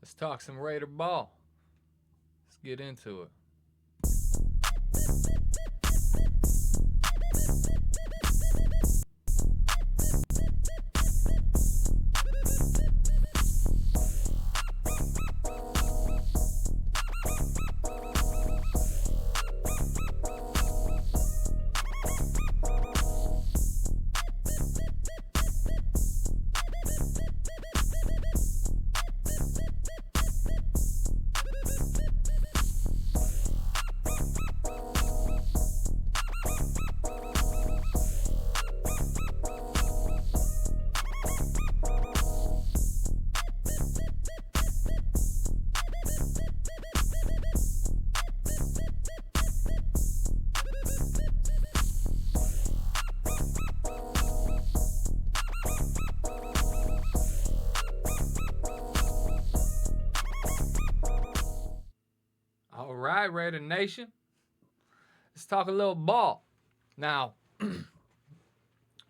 Let's talk some Raider ball. Let's get into it. All right, Raider Nation. Let's talk a little ball. Now,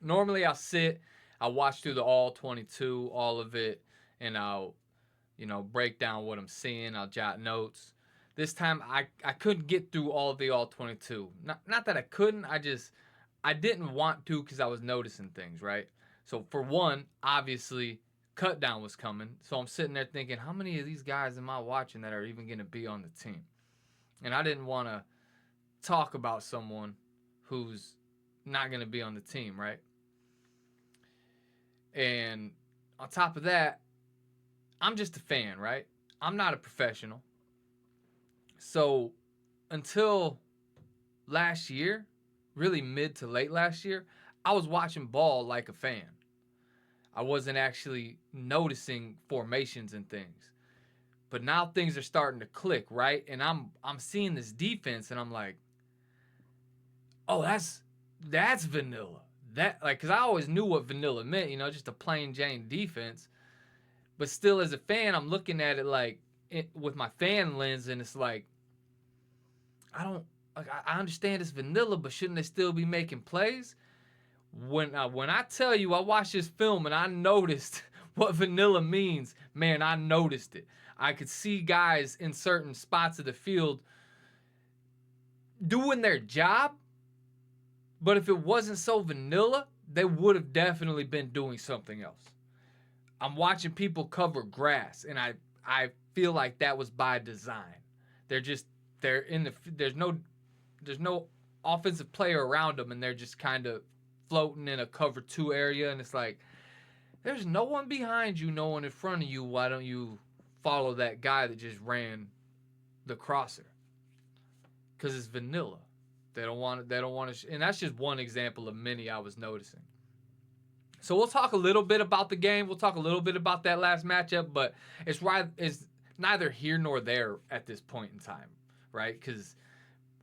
normally I'll watch through the all 22, all of it, and I'll, break down what I'm seeing. I'll jot notes. This time I couldn't get through all of the all 22. Not that I couldn't, I didn't want to because I was noticing things, right? So for one, obviously, cut down was coming. So I'm sitting there thinking, how many of these guys am I watching that are even going to be on the team? And I didn't want to talk about someone who's not going to be on the team, right? And on top of that, I'm just a fan, right? I'm not a professional. So until last year, really mid to late last year, I was watching ball like a fan. I wasn't actually noticing formations and things. But now things are starting to click, right? And I'm seeing this defense and I'm like, "Oh, that's vanilla." Cuz I always knew what vanilla meant, just a plain Jane defense. But still as a fan, I'm looking at it with my fan lens and it's like I understand it's vanilla, but shouldn't they still be making plays? When I tell you I watched this film and I noticed what vanilla means, man, I noticed it. I could see guys in certain spots of the field doing their job, but if it wasn't so vanilla, they would have definitely been doing something else. I'm watching people cover grass, and I feel like that was by design. There's no offensive player around them, and they're just kind of floating in a cover two area, and it's like there's no one behind you, no one in front of you. Why don't you follow that guy that just ran the crosser? Because it's vanilla. They don't want it. They don't want to. And that's just one example of many I was noticing. So we'll talk a little bit about the game. We'll talk a little bit about that last matchup, but it's neither here nor there at this point in time, right? Because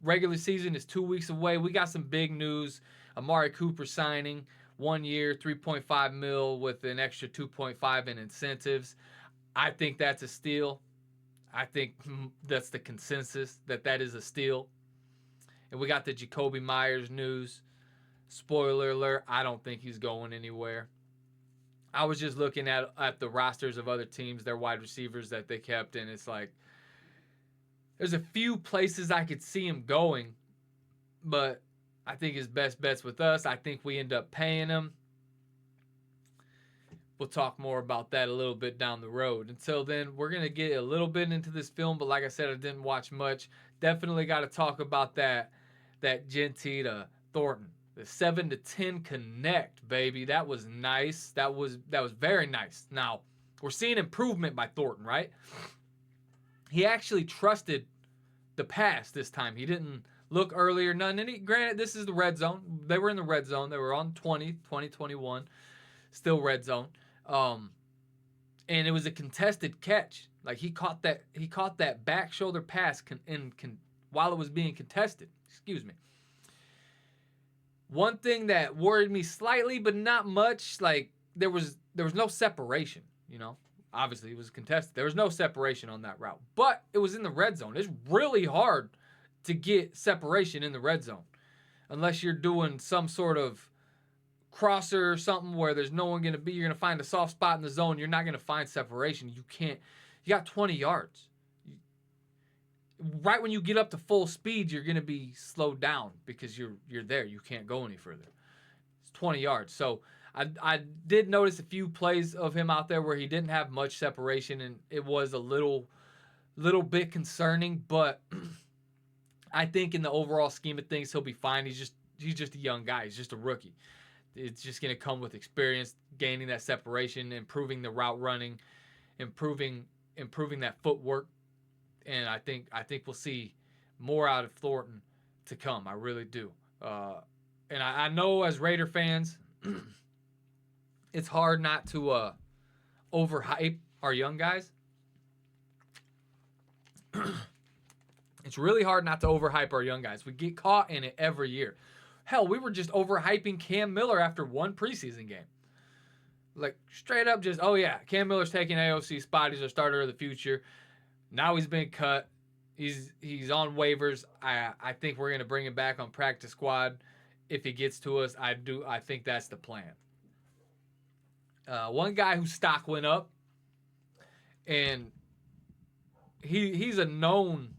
regular season is 2 weeks away. We got some big news. Amari Cooper signing 1 year, 3.5 mil with an extra 2.5 in incentives. I think that's a steal. I think that's the consensus that is a steal. And we got the Jacoby Myers news. Spoiler alert, I don't think he's going anywhere. I was just looking at the rosters of other teams, their wide receivers that they kept, and it's like there's a few places I could see him going, but I think his best bet's with us. I think we end up paying him. We'll talk more about that a little bit down the road. Until then, we're going to get a little bit into this film, but like I said, I didn't watch much. Definitely got to talk about that Gentee to Thornton. The 7-10 connect, baby. That was nice. That was very nice. Now, we're seeing improvement by Thornton, right? He actually trusted the pass this time. He didn't look earlier. None. And granted, this is the red zone. They were in the red zone. They were on 2021. Still red zone. And it was a contested catch. Like he caught that back shoulder pass while it was being contested. Excuse me. One thing that worried me slightly, but not much, like there was no separation, Obviously, it was contested. There was no separation on that route. But it was in the red zone. It's really hard to get separation in the red zone. Unless you're doing some sort of crosser or something where there's no one going to be. You're going to find a soft spot in the zone. You're not going to find separation. You can't. You got 20 yards. Right when you get up to full speed, you're going to be slowed down because you're there. You can't go any further. It's 20 yards. So I did notice a few plays of him out there where he didn't have much separation, and it was a little bit concerning. But I think in the overall scheme of things, he'll be fine. He's just a young guy. He's just a rookie. It's just going to come with experience, gaining that separation, improving the route running, improving that footwork. And I think we'll see more out of Thornton to come. I really do. And I know as Raider fans, it's hard not to overhype our young guys. It's really hard not to overhype our young guys. We get caught in it every year. Hell, we were just overhyping Cam Miller after one preseason game. Like, straight up just, oh yeah, Cam Miller's taking AOC spot. He's our starter of the future. Now he's been cut. He's on waivers. I think we're gonna bring him back on practice squad if he gets to us. I think that's the plan. One guy whose stock went up, and he's a known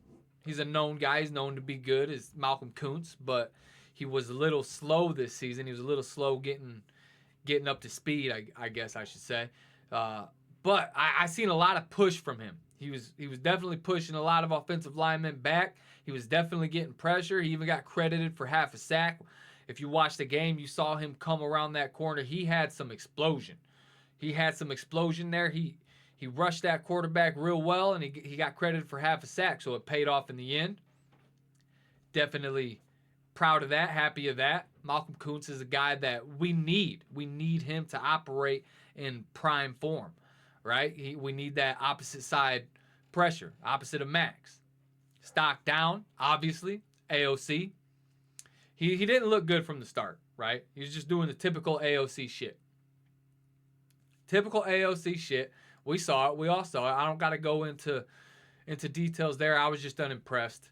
guy. He's known to be good. Is Malcolm Kuntz, but he was a little slow this season. He was a little slow getting up to speed, I guess I should say. But I seen a lot of push from him. He was definitely pushing a lot of offensive linemen back. He was definitely getting pressure. He even got credited for half a sack. If you watched the game, you saw him come around that corner. He had some explosion. There. He rushed that quarterback real well, and he got credited for half a sack, so it paid off in the end. Definitely proud of that, happy of that. Malcolm Kuntz is a guy that we need. We need him to operate in prime form, right? We need that opposite side pressure, opposite of Max. Stock down, obviously. AOC. He didn't look good from the start, right? He was just doing the typical AOC shit. Typical AOC shit. We saw it. We all saw it. I don't got to go into details there. I was just unimpressed.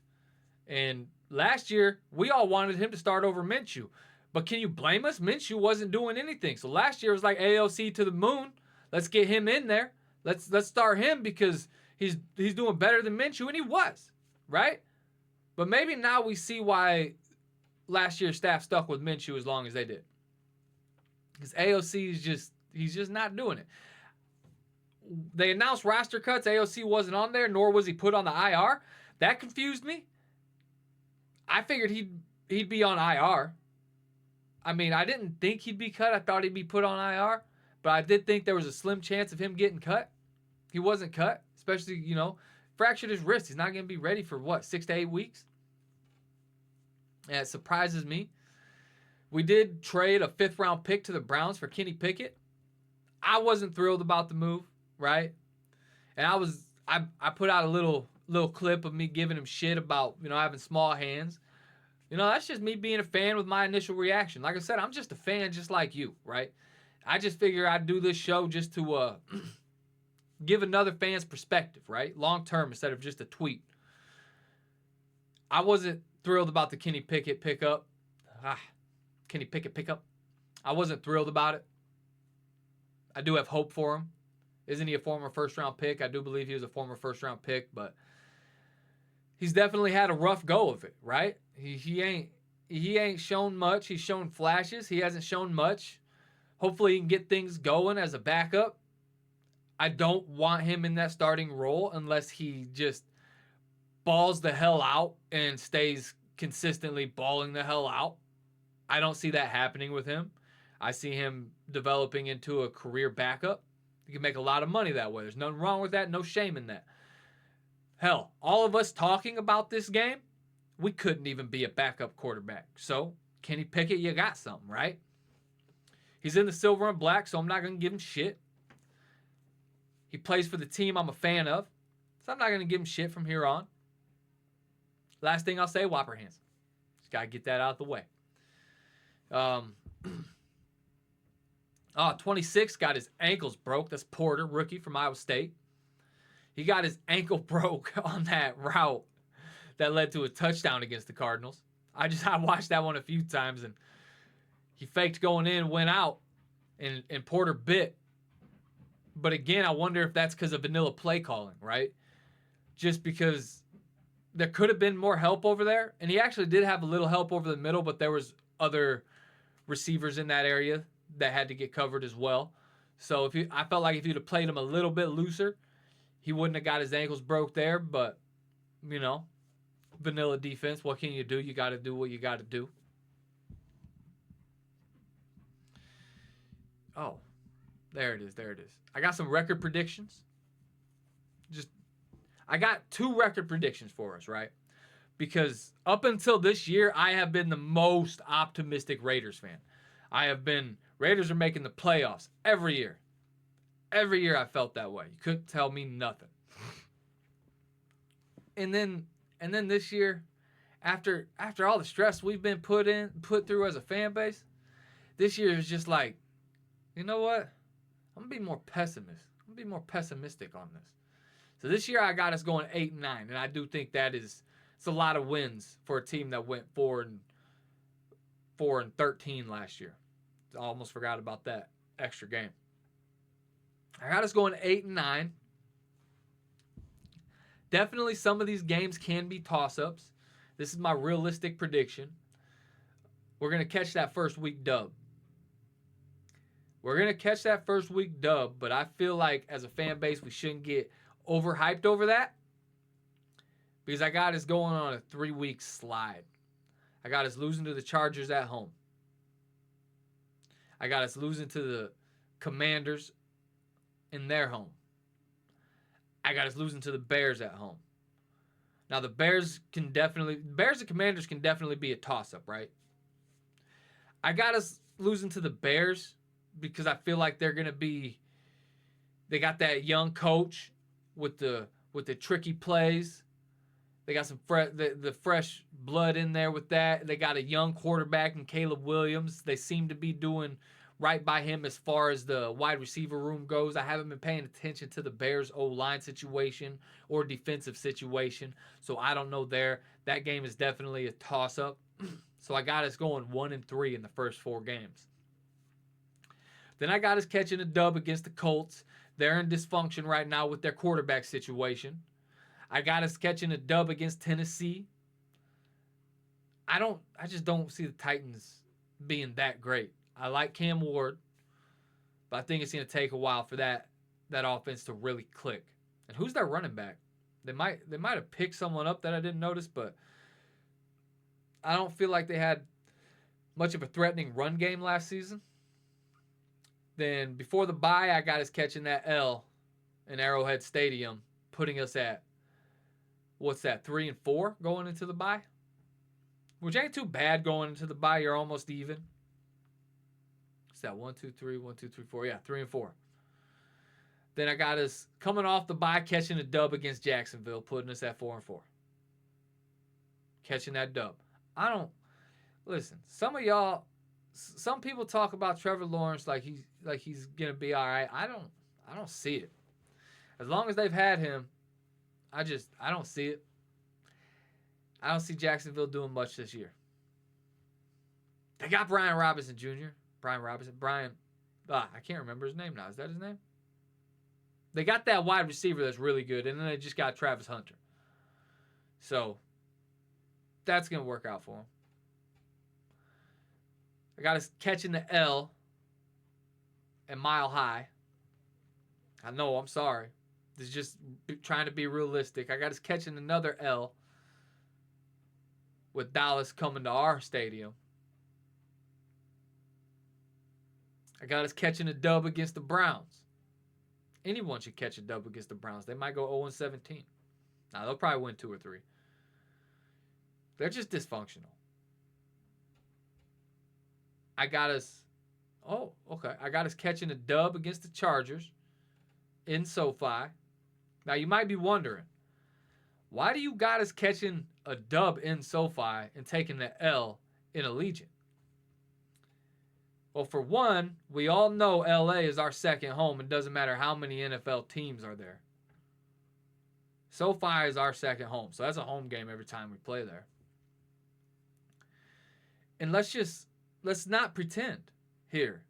And last year, we all wanted him to start over Minshew. But can you blame us? Minshew wasn't doing anything. So last year was like AOC to the moon. Let's get him in there. Let's start him because he's doing better than Minshew, and he was, right? But maybe now we see why last year's staff stuck with Minshew as long as they did. Because AOC he's just not doing it. They announced roster cuts. AOC wasn't on there, nor was he put on the IR. That confused me. I figured he'd be on IR. I mean, I didn't think he'd be cut. I thought he'd be put on IR. But I did think there was a slim chance of him getting cut. He wasn't cut, especially, fractured his wrist. He's not going to be ready for, 6 to 8 weeks? And it surprises me. We did trade a 5th-round pick to the Browns for Kenny Pickett. I wasn't thrilled about the move, right? And I put out a little clip of me giving him shit about, having small hands. That's just me being a fan with my initial reaction. Like I said, I'm just a fan just like you, right? I just figure I'd do this show just to give another fan's perspective, right? Long term instead of just a tweet. I wasn't thrilled about the Kenny Pickett pickup. Kenny Pickett pickup. I wasn't thrilled about it. I do have hope for him. Isn't he a former first-round pick? I do believe he was a former first-round pick, but he's definitely had a rough go of it, right? He ain't shown much. He's shown flashes. He hasn't shown much. Hopefully he can get things going as a backup. I don't want him in that starting role unless he just balls the hell out and stays consistently balling the hell out. I don't see that happening with him. I see him developing into a career backup. He can make a lot of money that way. There's nothing wrong with that. No shame in that. Hell, all of us talking about this game, we couldn't even be a backup quarterback. So, Kenny Pickett, you got something, right? He's in the silver and black, so I'm not going to give him shit. He plays for the team I'm a fan of, so I'm not going to give him shit from here on. Last thing I'll say, Whopper hands. Just got to get that out of the way. 26 got his ankles broke. That's Porter, rookie from Iowa State. He got his ankle broke on that route that led to a touchdown against the Cardinals. I watched that one a few times, and he faked going in, went out, and Porter bit But again, I wonder if that's because of vanilla play calling, right? Just because there could have been more help over there, and he actually did have a little help over the middle, but there was other receivers in that area that had to get covered as well. So I felt like if you'd have played him a little bit looser, he wouldn't have got his ankles broke there. But you know, vanilla defense. What can you do? You got to do what you got to do. Oh, there it is. There it is. I got some record predictions. I got 2 record predictions for us, right? Because up until this year, I have been the most optimistic Raiders fan. Raiders are making the playoffs every year. Every year I felt that way. You couldn't tell me nothing. And then this year, after all the stress we've been put through as a fan base, this year is just like, you know what? I'm gonna be more pessimistic on this. So this year I got us going 8-9, and I do think it's a lot of wins for a team that went 4-13 last year. I almost forgot about that extra game. I got us going 8-9. Definitely some of these games can be toss-ups. This is my realistic prediction. We're going to catch that first week dub. But I feel like as a fan base, we shouldn't get overhyped over that, because I got us going on a 3-week slide. I got us losing to the Chargers at home. I got us losing to the Commanders in their home. I got us losing to the Bears at home. Now the Bears and Commanders can definitely be a toss-up, right? I got us losing to the Bears because I feel like they got that young coach with the tricky plays. They got some the fresh blood in there with that. They got a young quarterback in Caleb Williams. They seem to be doing right by him as far as the wide receiver room goes. I haven't been paying attention to the Bears O-line situation or defensive situation, so I don't know there. That game is definitely a toss-up. So I got us going 1-3 in the first 4 games. Then I got us catching a dub against the Colts. They're in dysfunction right now with their quarterback situation. I got us catching a dub against Tennessee. I just don't see the Titans being that great. I like Cam Ward, but I think it's going to take a while for that offense to really click. And who's their running back? They might have picked someone up that I didn't notice, but I don't feel like they had much of a threatening run game last season. Then before the bye, I got us catching that L in Arrowhead Stadium, putting us at, 3-4 going into the bye? Which ain't too bad going into the bye. You're almost even. What's that? 1, 2, 3, 1, 2, 3, 4. Yeah, 3-4. Then I got us coming off the bye, catching a dub against Jacksonville, putting us at 4-4. Catching that dub. Listen, some people talk about Trevor Lawrence like he's gonna be all right. I don't see it. As long as they've had him, I don't see it. I don't see Jacksonville doing much this year. They got Brian Robinson Jr. I can't remember his name now. Is that his name? They got that wide receiver that's really good, and then they just got Travis Hunter. So that's gonna work out for him. I got us catching the L at Mile High. I know, I'm sorry. This is just trying to be realistic. I got us catching another L with Dallas coming to our stadium. I got us catching a dub against the Browns. Anyone should catch a dub against the Browns. They might go 0-17. Now, they'll probably win 2 or 3. They're just dysfunctional. I got us catching a dub against the Chargers in SoFi. Now, you might be wondering, why do you got us catching a dub in SoFi and taking the L in Allegiant? Well, for one, we all know LA is our second home. It doesn't matter how many NFL teams are there. SoFi is our second home, so that's a home game every time we play there. And let's not pretend here.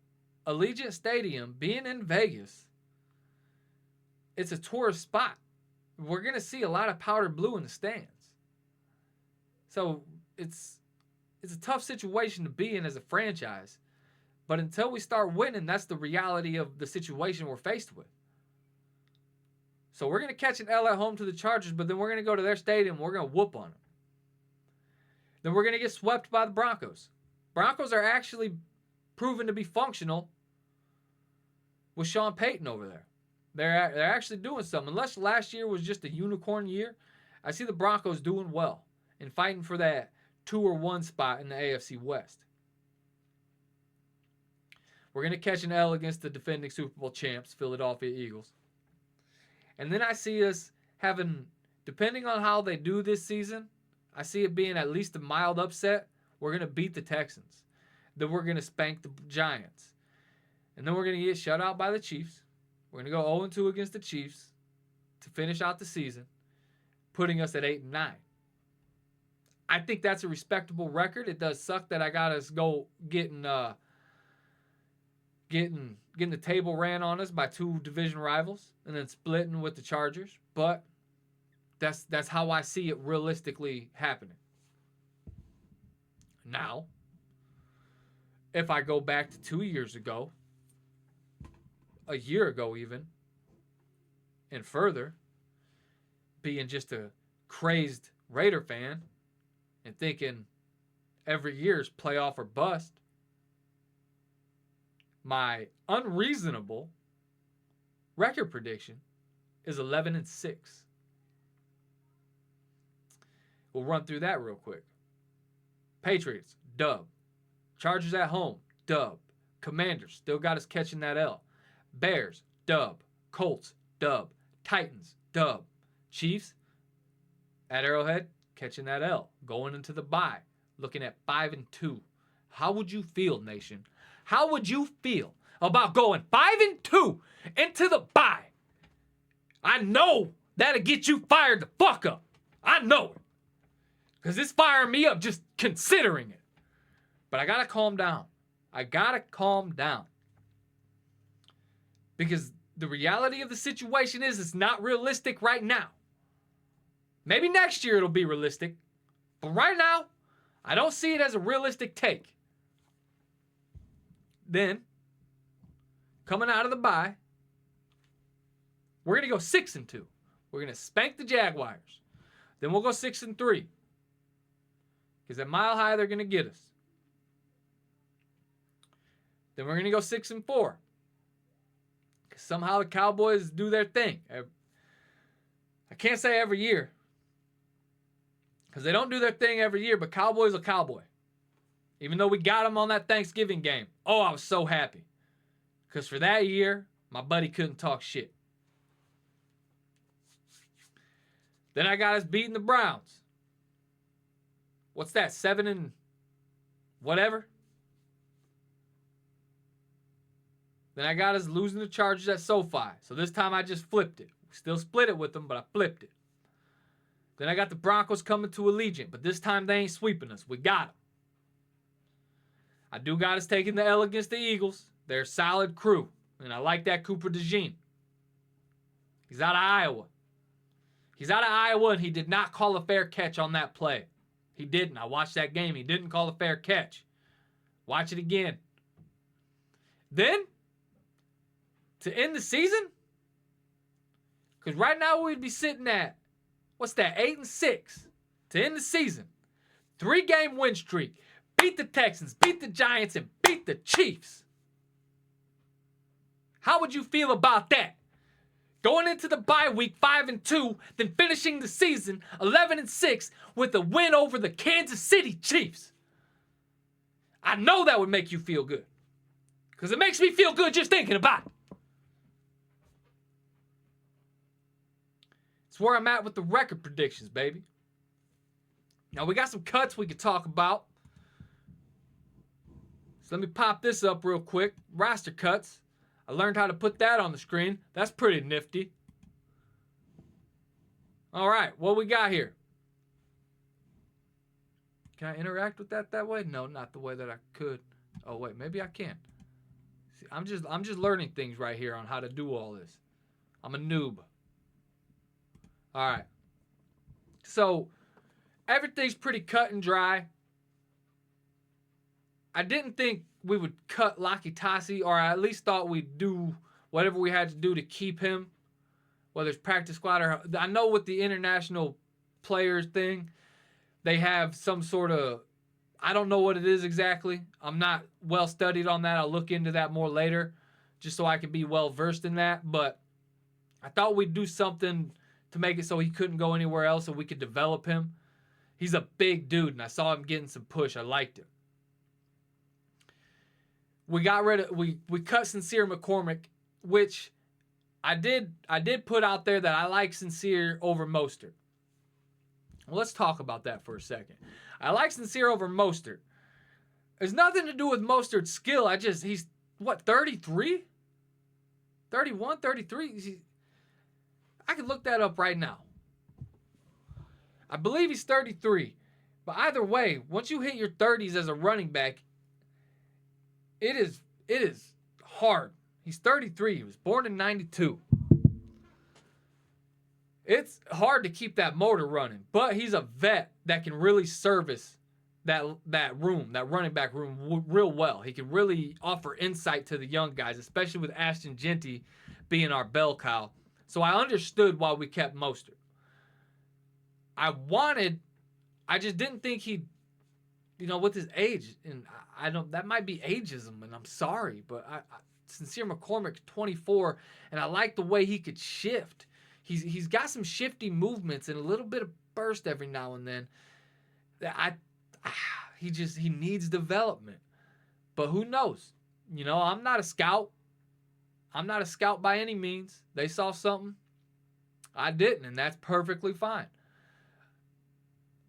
Allegiant Stadium, being in Vegas, it's a tourist spot. We're going to see a lot of powder blue in the stands. So it's a tough situation to be in as a franchise. But until we start winning, that's the reality of the situation we're faced with. So we're going to catch an L at home to the Chargers, but then we're going to go to their stadium and we're going to whoop on them. Then we're going to get swept by the Broncos. Broncos are actually proven to be functional with Sean Payton over there. They're actually doing something. Unless last year was just a unicorn year, I see the Broncos doing well and fighting for that 2 or 1 spot in the AFC West. We're going to catch an L against the defending Super Bowl champs, Philadelphia Eagles. And then I see us having, depending on how they do this season, I see it being at least a mild upset. We're going to beat the Texans. Then we're going to spank the Giants. And then we're going to get shut out by the Chiefs. We're going to go 0-2 against the Chiefs to finish out the season, putting us at 8-9. I think that's a respectable record. It does suck that I got us go getting the table ran on us by 2 division rivals and then splitting with the Chargers. But that's how I see it realistically happening. Now, if I go back to 2 years ago, a year ago even, and further, being just a crazed Raider fan and thinking every year's playoff or bust, my unreasonable record prediction is 11-6. We'll run through that real quick. Patriots, dub. Chargers at home, dub. Commanders, still got us catching that L. Bears, dub. Colts, dub. Titans, dub. Chiefs, at Arrowhead, catching that L. Going into the bye, looking at 5-2. How would you feel, nation? How would you feel about going 5-2 into the bye? I know that'll get you fired the fuck up. I know it. Because it's firing me up just considering it. But I got to calm down. Because the reality of the situation is it's not realistic right now. Maybe next year it'll be realistic. But right now, I don't see it as a realistic take. Then, coming out of the bye, we're going to go 6-2. We're going to spank the Jaguars. Then we'll go 6-3. Because at Mile High, they're going to get us. Then we're going to go 6-4. Because somehow the Cowboys do their thing. I can't say every year. Because they don't do their thing every year, but Cowboys are Cowboy. Even though we got them on that Thanksgiving game. Oh, I was so happy. Because for that year, my buddy couldn't talk shit. Then I got us beating the Browns. What's that, 7 and whatever? Then I got us losing the Chargers at SoFi. So this time I just flipped it. We still split it with them, but I flipped it. Then I got the Broncos coming to Allegiant, but this time they ain't sweeping us. We got them. I do got us taking the L against the Eagles. They're a solid crew, and I like that Cooper DeJean. He's out of Iowa. And he did not call a fair catch on that play. He didn't. I watched that game. He didn't call a fair catch. Watch it again. Then, to end the season, because right now we'd be sitting at, 8-6 to end the season. 3-game win streak. Beat the Texans, beat the Giants, and beat the Chiefs. How would you feel about that? Going into the bye week 5-2, then finishing the season 11-6 with a win over the Kansas City Chiefs. I know that would make you feel good. Because it makes me feel good just thinking about it. It's where I'm at with the record predictions, baby. Now we got some cuts we could talk about. So let me pop this up real quick. Roster cuts. I learned how to put that on the screen. That's pretty nifty. All right, what we got here? Can I interact with that way? No, not the way that I could. Oh wait, maybe I can. See, I'm just learning things right here on how to do all this. I'm a noob. All right. So everything's pretty cut and dry. I didn't think we would cut Lakitasi, or I at least thought we'd do whatever we had to do to keep him, whether it's practice squad or I know with the international players thing, they have some sort of I don't know what it is exactly. I'm not well studied on that. I'll look into that more later, just so I can be well versed in that. But I thought we'd do something to make it so he couldn't go anywhere else and we could develop him. He's a big dude, and I saw him getting some push. I liked it. We got rid of we cut Sincere McCormick, which I did put out there that I like Sincere over Mostert. Well, let's talk about that for a second. I like Sincere over Mostert. There's nothing to do with Mostert's skill. He's what, 33? 31, 33? I can look that up right now. I believe he's 33. But either way, once you hit your 30s as a running back, it is hard. He's 33. He was born in 92. It's hard to keep that motor running, but he's a vet that can really service that running back room real well. He can really offer insight to the young guys, especially with Ashton Genty being our bell cow. So I understood why we kept Mostert. I just didn't think he'd, with his age, and that might be ageism, and I'm sorry, but Sincere McCormick's 24, and I like the way he could shift. He's got some shifty movements and a little bit of burst every now and then. He needs development. But who knows? I'm not a scout. I'm not a scout by any means. They saw something. I didn't, and that's perfectly fine.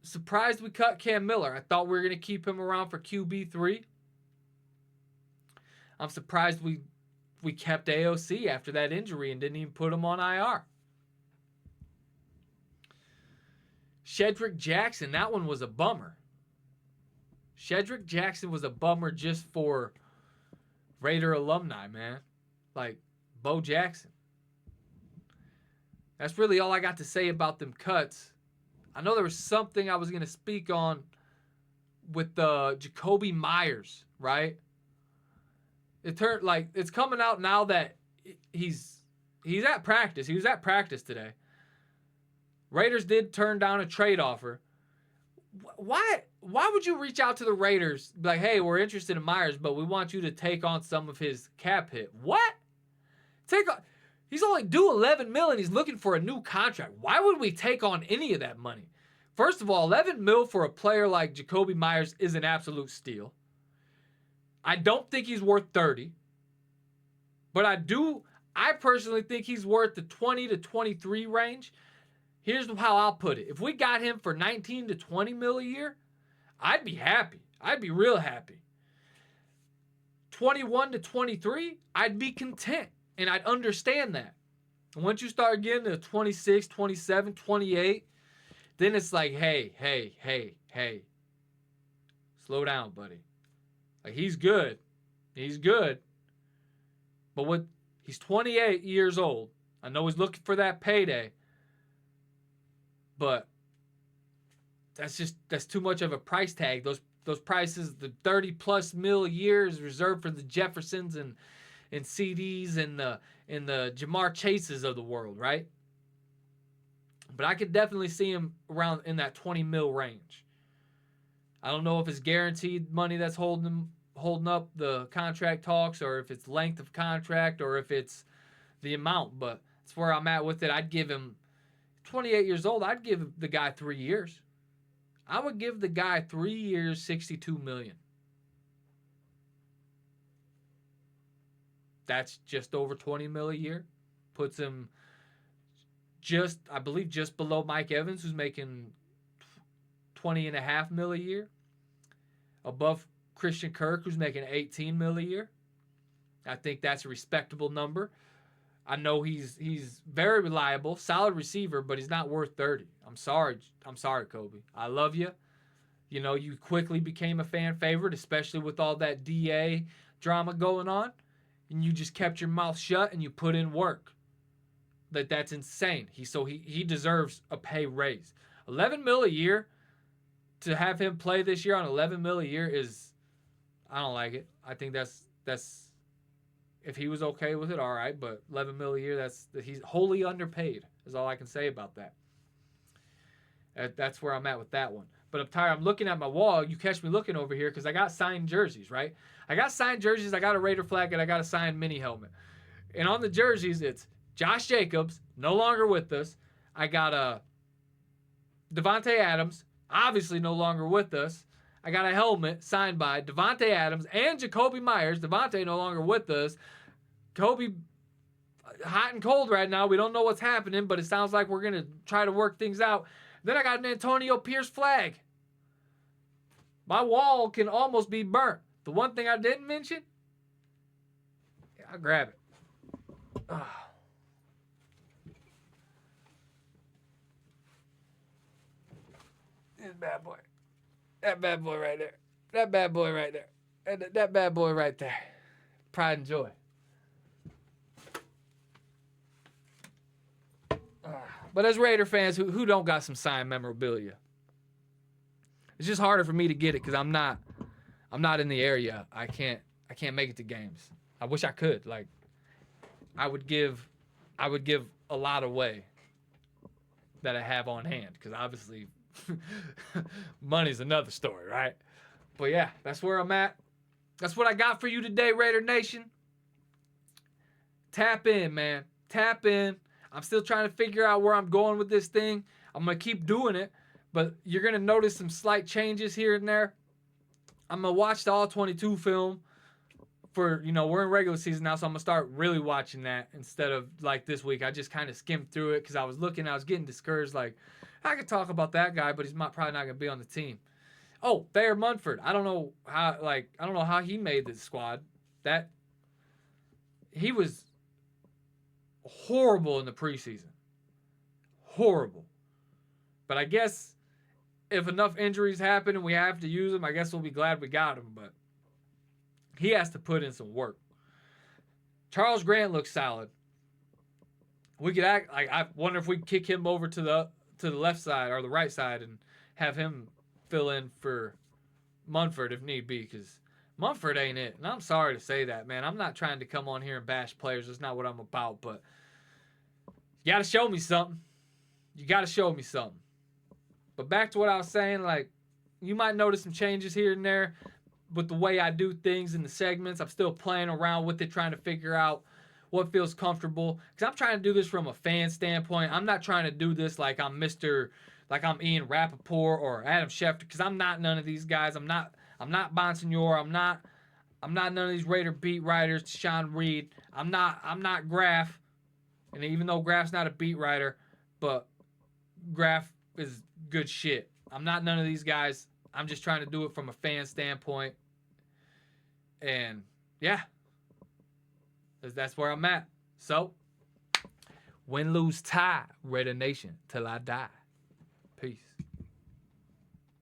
Surprised we cut Cam Miller. I thought we were going to keep him around for QB3. I'm surprised we kept AOC after that injury and didn't even put him on IR. Shedrick Jackson, that one was a bummer. Shedrick Jackson was a bummer just for Raider alumni, man. Like Bo Jackson. That's really all I got to say about them cuts. I know there was something I was going to speak on with Jacoby Myers, right? It's coming out now that he's at practice. He was at practice today. Raiders did turn down a trade offer. Why would you reach out to the Raiders like, hey, we're interested in Myers, but we want you to take on some of his cap hit? What? He's only due $11 million. He's looking for a new contract. Why would we take on any of that money? First of all, $11 million for a player like Jacoby Myers is an absolute steal. I don't think he's worth 30, but I personally think he's worth the 20 to 23 range. Here's how I'll put it. If we got him for 19 to 20 mil a year, I'd be happy. I'd be real happy. 21 to 23, I'd be content, and I'd understand that. And once you start getting to 26, 27, 28, then it's like, hey. Slow down, buddy. Like, he's good. He's good. But he's 28 years old. I know he's looking for that payday. But that's too much of a price tag. Those prices, the 30 plus mil a year is reserved for the Jeffersons and CDs and the Jamar Chases of the world, right? But I could definitely see him around in that 20 mil range. I don't know if it's guaranteed money that's holding up the contract talks, or if it's length of contract, or if it's the amount. But that's where I'm at with it. I'd give him 28 years old. I'd give the guy 3 years. I would give the guy 3 years, $62 million. That's just over 20 mil a year. Puts him I believe just below Mike Evans, who's making 20.5 mil a year. Above Christian Kirk, who's making 18 mil a year. I think that's a respectable number. I know he's very reliable, solid receiver, but he's not worth 30. I'm sorry, Kobe. I love you. You quickly became a fan favorite, especially with all that DA drama going on, and you just kept your mouth shut and you put in work. That's insane. He deserves a pay raise. 11 mil a year to have him play this year on 11 mil a year is, I don't like it. I think that's if he was okay with it, all right. But 11 mil a year, he's wholly underpaid. Is all I can say about that. That's where I'm at with that one. But I'm tired. I'm looking at my wall. You catch me looking over here because I got signed jerseys, right? I got signed jerseys. I got a Raider flag, and I got a signed mini helmet. And on the jerseys, it's Josh Jacobs, no longer with us. I got Devontae Adams, obviously no longer with us. I got a helmet signed by Devontae Adams and Jacoby Myers. Devontae no longer with us. Kobe, hot and cold right now. We don't know what's happening, but it sounds like we're going to try to work things out. Then I got an Antonio Pierce flag. My wall can almost be burnt. The one thing I didn't mention, I'll grab it. Oh. This bad boy. That bad boy right there. That bad boy right there. And that bad boy right there. Pride and joy. But as Raider fans who don't got some signed memorabilia, it's just harder for me to get it because I'm not in the area. I can't make it to games. I wish I could. Like, I would give a lot away that I have on hand because obviously money's another story, right? But yeah, that's where I'm at. That's what I got for you today, Raider Nation. Tap in, man. Tap in. I'm still trying to figure out where I'm going with this thing. I'm going to keep doing it, but you're going to notice some slight changes here and there. I'm going to watch the All-22 film for, we're in regular season now, so I'm going to start really watching that instead of like this week. I just kind of skimmed through it because I was getting discouraged. Like, I could talk about that guy, but he's probably not going to be on the team. Oh, Thayer Munford. I don't know how he made the squad. He was horrible in the preseason. Horrible. But I guess if enough injuries happen and we have to use him, I guess we'll be glad we got him. But he has to put in some work. Charles Grant looks solid. We could act like, I wonder if we could kick him over to the left side or the right side and have him fill in for Munford if need be, because Munford ain't it. And I'm sorry to say that, man. I'm not trying to come on here and bash players. That's not what I'm about. But you got to show me something. You got to show me something. But back to what I was saying, like, you might notice some changes here and there with the way I do things in the segments. I'm still playing around with it, trying to figure out what feels comfortable. Because I'm trying to do this from a fan standpoint. I'm not trying to do this like I'm Ian Rappaport or Adam Schefter, because I'm not none of these guys. I'm not Bonsignor. I'm not none of these Raider beat writers, Sean Reed. I'm not Graf. And even though Graf's not a beat writer, but Graf is good shit. I'm not none of these guys. I'm just trying to do it from a fan standpoint. And yeah, that's where I'm at. So, win, lose, tie, Raider Nation till I die. Peace.